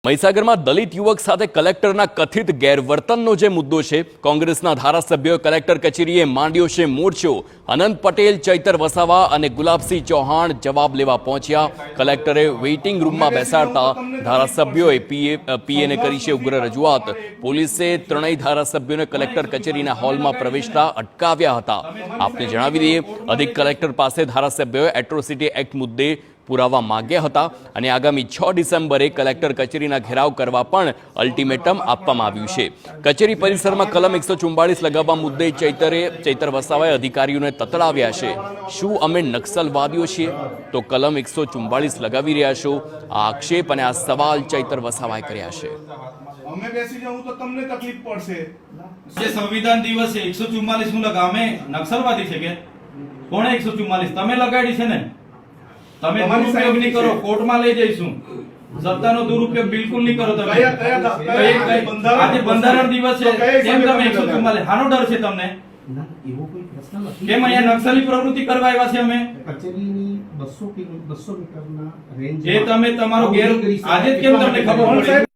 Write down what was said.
મહીસાગરમાં દલિત યુવક સાથે કલેક્ટરના કથિત ગેરવર્તનનો જે મુદ્દો છે, કોંગ્રેસના ધારાસભ્યોએ કલેક્ટર કચેરીએ માંડ્યો છે મોરચો। અનંત પટેલ, ચૈતર વસાવા અને ગુલાબસિંહ ચૌહાણ જવાબ લેવા પહોંચ્યા। કલેક્ટરે વેઇટિંગ રૂમમાં બેસાડતા ધારાસભ્યોએ પીએને કરી છે ઉગ્ર રજૂઆત। પોલીસે ત્રણેય ધારાસભ્યોને કલેક્ટર કચેરીના હોલમાં પ્રવેશતા અટકાવ્યા હતા। આપને જણાવી દઈએ, અધિક કલેક્ટર પાસે ધારાસભ્યોએ એટ્રોસિટી એક્ટ મુદ્દે પુરાવા માંગ્યા હતા અને આગામી 6 ડિસેમ્બરે કલેક્ટર કચેરીના ઘેરાવ કરવા પણ અલ્ટિમેટમ આપવામાં આવ્યું છે। કચેરી પરિસરમાં કલમ 144 લગાવવા મુદ્દે ચૈતર વસાવાએ અધિકારીઓને તતડાવ્યા છે। શું અમે નક્સલવાદીઓ છીએ તો કલમ 144 લગાવી રહ્યા છો? આ આક્ષેપ અને આ સવાલ ચૈતર વસાવાએ કર્યા છે। અમે બેસી જાઉં તો તમને તકલીફ પડશે। જે સંવિધાન દિવસે 144 નું લગામે નક્સલવાદી છે કે કોણે 144 તમે લગાડી છે ને? તમે દુરુપયોગ નહીં કરો, કોર્ટમાં લઈ જઈશું। સત્તાનો દુરુપયોગ બિલકુલ નહીં કરો તમે। આજે બંધારણ દિવસ છે કેમ તમે 144? હાનો ડર છે તમને? એવો કોઈ પ્રશ્ન નથી। કેમ અહીંયા નક્સલી પ્રવૃત્તિ કરવા આવ્યા છે અમે? કચેરીની 200 મીટરના રેન્જ એ તમે તમારો ગેર આજે જ કેમ તમને ખબર પડી?